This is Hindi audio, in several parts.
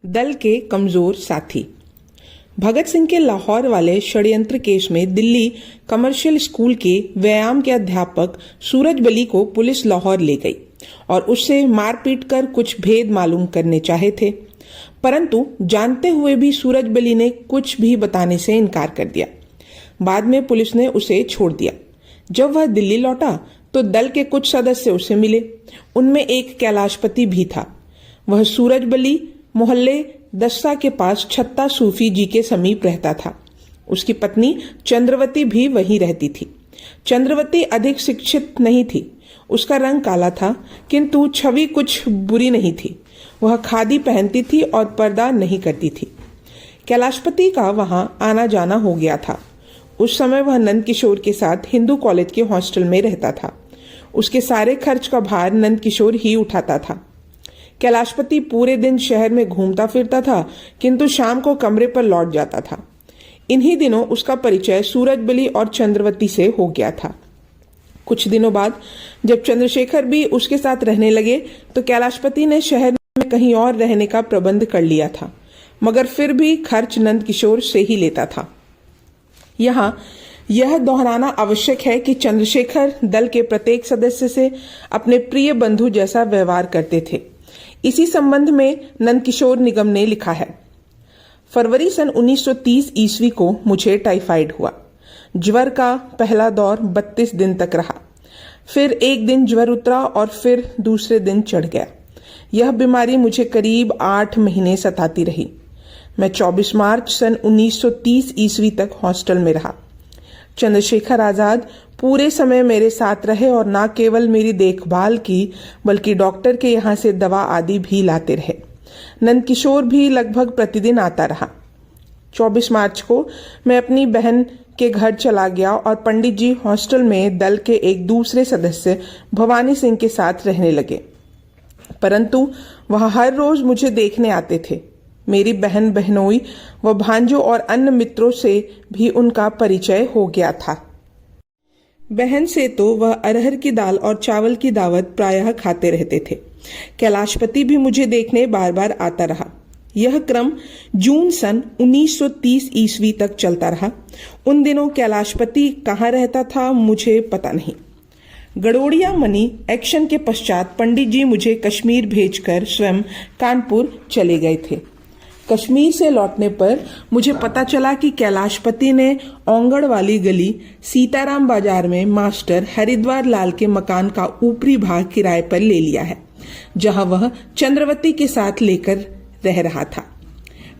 दल के कमजोर साथी। भगत सिंह के लाहौर वाले षड्यंत्र केस में दिल्ली कमर्शियल स्कूल के व्यायाम के अध्यापक सूरज बली को पुलिस लाहौर ले गई और उससे मारपीट कर कुछ भेद मालूम करने चाहे थे, परंतु जानते हुए भी सूरज बली ने कुछ भी बताने से इनकार कर दिया। बाद में पुलिस ने उसे छोड़ दिया। जब वह दिल्ली लौटा तो दल के कुछ सदस्य उसे मिले। उनमें एक कैलाशपति भी था। वह सूरज बली मोहल्ले दस्ता के पास छत्ता सूफी जी के समीप रहता था। उसकी पत्नी चंद्रवती भी वहीं रहती थी। चंद्रवती अधिक शिक्षित नहीं थी। उसका रंग काला था, किंतु छवि कुछ बुरी नहीं थी। वह खादी पहनती थी और पर्दा नहीं करती थी। कैलाशपति का वहां आना जाना हो गया था। उस समय वह नंद किशोर के साथ हिंदू कॉलेज के हॉस्टल में रहता था। उसके सारे खर्च का भार नंद किशोर ही उठाता था। कैलाशपति पूरे दिन शहर में घूमता फिरता था, किंतु शाम को कमरे पर लौट जाता था। इन्हीं दिनों उसका परिचय सूरज बली और चंद्रवती से हो गया था। कुछ दिनों बाद जब चंद्रशेखर भी उसके साथ रहने लगे तो कैलाशपति ने शहर में कहीं और रहने का प्रबंध कर लिया था, मगर फिर भी खर्च नंद किशोर से ही लेता था। यहाँ यह दोहराना आवश्यक है कि चंद्रशेखर दल के प्रत्येक सदस्य से अपने प्रिय बंधु जैसा व्यवहार करते थे। इसी संबंध में नंदकिशोर निगम ने लिखा है, फरवरी सन 1930 ईस्वी को मुझे टाइफाइड हुआ। ज्वर का पहला दौर 32 दिन तक रहा। फिर एक दिन ज्वर उतरा और फिर दूसरे दिन चढ़ गया। यह बीमारी मुझे करीब 8 महीने सताती रही। मैं 24 मार्च सन 1930 ईस्वी तक हॉस्टल में रहा। चंद्रशेखर आजाद पूरे समय मेरे साथ रहे और न केवल मेरी देखभाल की बल्कि डॉक्टर के यहाँ से दवा आदि भी लाते रहे। नंदकिशोर भी लगभग प्रतिदिन आता रहा। 24 मार्च को मैं अपनी बहन के घर चला गया और पंडित जी हॉस्टल में दल के एक दूसरे सदस्य भवानी सिंह के साथ रहने लगे, परंतु वह हर रोज मुझे देखने आते थे। मेरी बहन बहनोई व भांजों और अन्य मित्रों से भी उनका परिचय हो गया था। बहन से तो वह अरहर की दाल और चावल की दावत प्रायः खाते रहते थे। कैलाशपति भी मुझे देखने बार बार आता रहा। यह क्रम जून सन 1930 ईस्वी तक चलता रहा। उन दिनों कैलाशपति कहाँ रहता था मुझे पता नहीं। गड़ोड़िया मनी एक्शन के पश्चात पंडित जी मुझे कश्मीर भेजकर स्वयं कानपुर चले गए थे। कश्मीर से लौटने पर मुझे पता चला कि कैलाशपति ने ओंगड़ वाली गली सीताराम बाजार में मास्टर हरिद्वार लाल के मकान का ऊपरी भाग किराए पर ले लिया है, जहां वह चंद्रवती के साथ लेकर रह रहा था।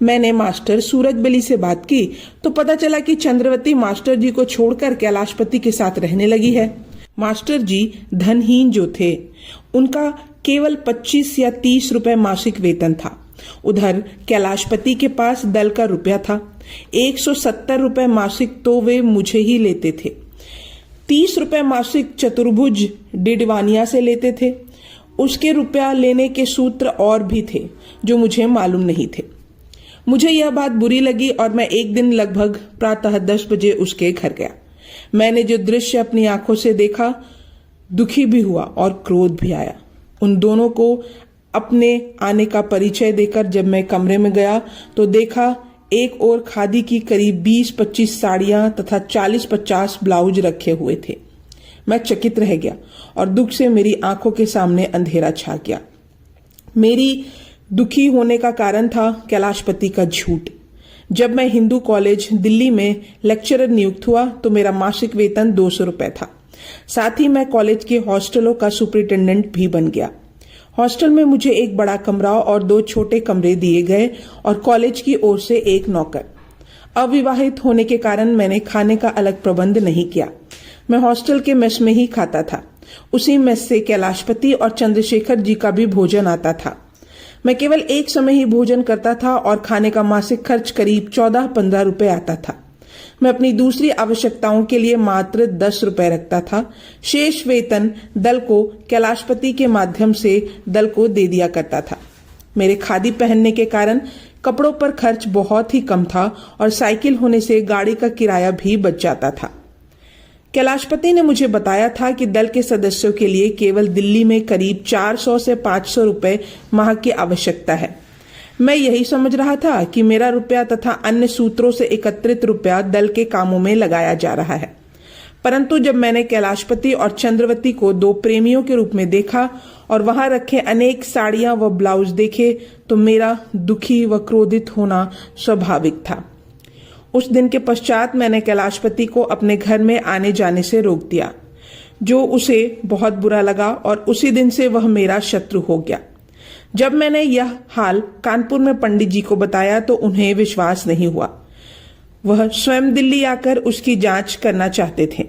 मैंने मास्टर सूरज बली से बात की तो पता चला कि चंद्रवती मास्टर जी को छोड़कर कैलाशपति के साथ रहने लगी है। मास्टर जी धनहीन जो थे, उनका केवल 25 या 30 रुपए मासिक वेतन था। उधर कैलाशपति के पास दल का रुपया था। 170 रुपए मासिक तो वे मुझे ही लेते थे। 30 रुपए मासिक चतुर्भुज डिडवानिया से लेते थे। उसके रुपया लेने के सूत्र और भी थे जो मुझे मालूम नहीं थे। मुझे यह बात बुरी लगी और मैं एक दिन लगभग प्रातः 10 बजे उसके घर गया। मैंने जो दृश्य अपनी आंखों से देखा, दुखी भी हुआ और क्रोध भी आया। उन दोनों को अपने आने का परिचय देकर जब मैं कमरे में गया तो देखा एक और खादी की करीब 20-25 साड़ियां तथा 40-50 ब्लाउज रखे हुए थे। मैं चकित रह गया और दुख से मेरी आंखों के सामने अंधेरा छा गया। मेरी दुखी होने का कारण था कैलाशपति का झूठ। जब मैं हिंदू कॉलेज दिल्ली में लेक्चरर नियुक्त हुआ तो मेरा मासिक वेतन 200 रुपए था। साथ ही मैं कॉलेज के हॉस्टलों का सुपरिटेंडेंट भी बन गया। हॉस्टल में मुझे एक बड़ा कमरा और 2 छोटे कमरे दिए गए और कॉलेज की ओर से एक नौकर। अविवाहित होने के कारण मैंने खाने का अलग प्रबंध नहीं किया। मैं हॉस्टल के मेस में ही खाता था। उसी मेस से कैलाशपति और चंद्रशेखर जी का भी भोजन आता था। मैं केवल एक समय ही भोजन करता था और खाने का मासिक खर्च करीब 14-15 रुपए आता था। मैं अपनी दूसरी आवश्यकताओं के लिए मात्र 10 रुपए रखता था। शेष वेतन दल को कैलाशपति के माध्यम से दल को दे दिया करता था। मेरे खादी पहनने के कारण कपड़ों पर खर्च बहुत ही कम था और साइकिल होने से गाड़ी का किराया भी बच जाता था। कैलाशपति ने मुझे बताया था कि दल के सदस्यों के लिए केवल दिल्ली में करीब 400 से 500 रुपए माह की आवश्यकता है। मैं यही समझ रहा था कि मेरा रुपया तथा अन्य सूत्रों से एकत्रित रुपया दल के कामों में लगाया जा रहा है, परंतु जब मैंने कैलाशपति और चंद्रवती को दो प्रेमियों के रूप में देखा और वहां रखे अनेक साड़ियां व ब्लाउज देखे तो मेरा दुखी व क्रोधित होना स्वाभाविक था। उस दिन के पश्चात मैंने कैलाशपति को अपने घर में आने जाने से रोक दिया, जो उसे बहुत बुरा लगा और उसी दिन से वह मेरा शत्रु हो गया। जब मैंने यह हाल कानपुर में पंडित जी को बताया तो उन्हें विश्वास नहीं हुआ। वह स्वयं दिल्ली आकर उसकी जांच करना चाहते थे।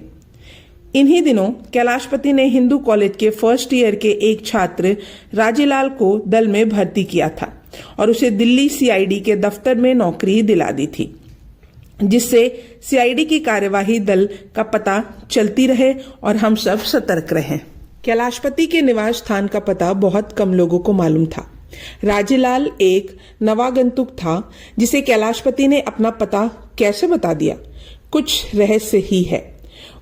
इन्हीं दिनों कैलाशपति ने हिंदू कॉलेज के फर्स्ट ईयर के एक छात्र राजेलाल को दल में भर्ती किया था और उसे दिल्ली सीआईडी के दफ्तर में नौकरी दिला दी थी, जिससे सीआईडी की कार्यवाही दल का पता चलती रहे और हम सब सतर्क रहें। कैलाशपति के निवास स्थान का पता बहुत कम लोगों को मालूम था। राजेलाल एक नवागंतुक था जिसे कैलाशपति ने अपना पता कैसे बता दिया, कुछ रहस्य ही है।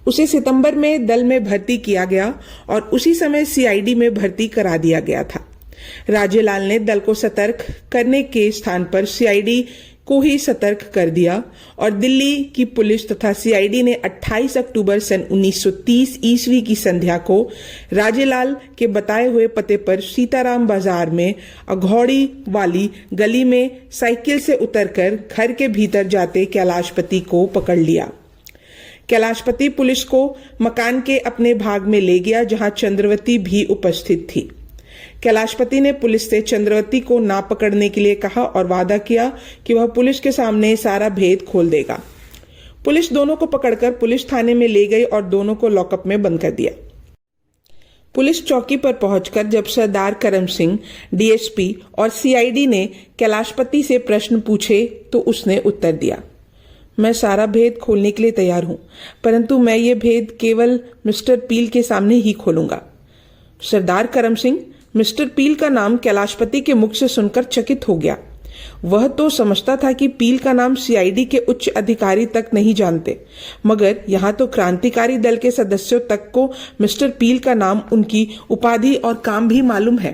उसे सितंबर में दल में भर्ती किया गया और उसी समय सीआईडी में भर्ती करा दिया गया था। राजेलाल ने दल को सतर्क करने के स्थान पर सीआईडी को ही सतर्क कर दिया और दिल्ली की पुलिस तथा सीआईडी ने 28 अक्टूबर सन 1930 ईस्वी की संध्या को राजेलाल के बताए हुए पते पर सीताराम बाजार में अघौड़ी वाली गली में साइकिल से उतरकर घर के भीतर जाते कैलाशपति को पकड़ लिया। कैलाशपति पुलिस को मकान के अपने भाग में ले गया, जहां चंद्रवती भी उपस्थित थी। कैलाशपति ने पुलिस से चंद्रवती को ना पकड़ने के लिए कहा और वादा किया कि वह पुलिस के सामने सारा भेद खोल देगा। पुलिस दोनों को पकड़कर पुलिस थाने में ले गई और दोनों को लॉकअप में बंद कर दिया। पुलिस चौकी पर पहुंचकर जब सरदार करम सिंह, डीएसपी और सीआईडी ने कैलाशपति से प्रश्न पूछे तो उसने उत्तर दिया, मैं सारा भेद खोलने के लिए तैयार हूं, परंतु मैं ये भेद केवल मिस्टर पील के सामने ही खोलूंगा। सरदार करम सिंह मिस्टर पील का नाम कैलाशपति के मुख से सुनकर चकित हो गया। वह तो समझता था कि पील का नाम सीआईडी के उच्च अधिकारी तक नहीं जानते, मगर यहाँ तो क्रांतिकारी दल के सदस्यों तक को मिस्टर पील का नाम, उनकी उपाधि और काम भी मालूम है।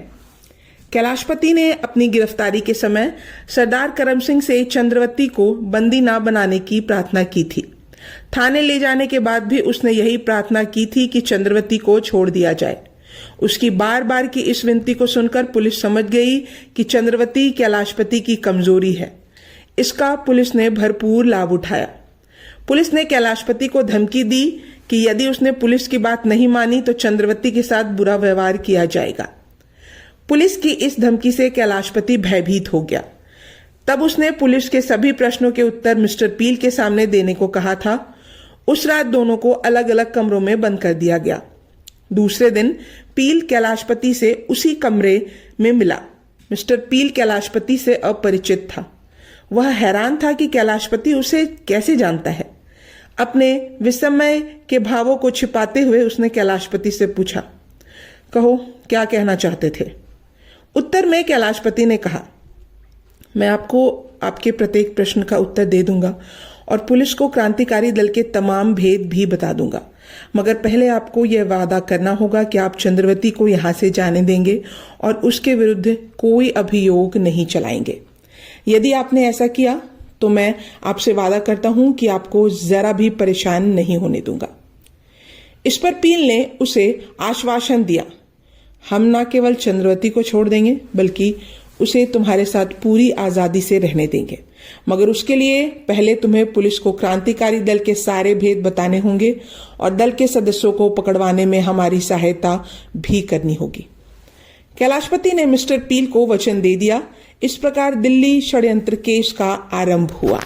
कैलाशपति ने अपनी गिरफ्तारी के समय सरदार करम सिंह से चंद्रवती को बंदी ना बनाने की प्रार्थना की थी। थाने ले जाने के बाद भी उसने यही प्रार्थना की थी कि चंद्रवती को छोड़ दिया जाए। उसकी बार बार की इस विनती को सुनकर पुलिस समझ गई कि चंद्रवती कैलाशपति की कमजोरी है। इसका पुलिस ने भरपूर लाभ उठाया। पुलिस ने कैलाशपति को धमकी दी कि यदि उसने पुलिस की बात नहीं मानी तो चंद्रवती के साथ बुरा व्यवहार किया जाएगा। पुलिस की इस धमकी से कैलाशपति भयभीत हो गया। तब उसने पुलिस के सभी प्रश्नों के उत्तर मिस्टर पील के सामने देने को कहा था। उस रात दोनों को अलग अलग कमरों में बंद कर दिया गया। दूसरे दिन पील कैलाशपति से उसी कमरे में मिला। मिस्टर पील कैलाशपति से अपरिचित था। वह हैरान था कि कैलाशपति उसे कैसे जानता है। अपने विस्मय के भावों को छिपाते हुए उसने कैलाशपति से पूछा, कहो क्या कहना चाहते थे। उत्तर में कैलाशपति ने कहा, मैं आपको आपके प्रत्येक प्रश्न का उत्तर दे दूंगा और पुलिस को क्रांतिकारी दल के तमाम भेद भी बता दूंगा, मगर पहले आपको यह वादा करना होगा कि आप चंद्रवती को यहां से जाने देंगे और उसके विरुद्ध कोई अभियोग नहीं चलाएंगे। यदि आपने ऐसा किया तो मैं आपसे वादा करता हूं कि आपको जरा भी परेशान नहीं होने दूंगा। इस पर पील ने उसे आश्वासन दिया, हम न केवल चंद्रवती को छोड़ देंगे बल्कि उसे तुम्हारे साथ पूरी आजादी से रहने देंगे, मगर उसके लिए पहले तुम्हें पुलिस को क्रांतिकारी दल के सारे भेद बताने होंगे और दल के सदस्यों को पकड़वाने में हमारी सहायता भी करनी होगी। कैलाशपति ने मिस्टर पील को वचन दे दिया। इस प्रकार दिल्ली षड्यंत्र केस का आरंभ हुआ।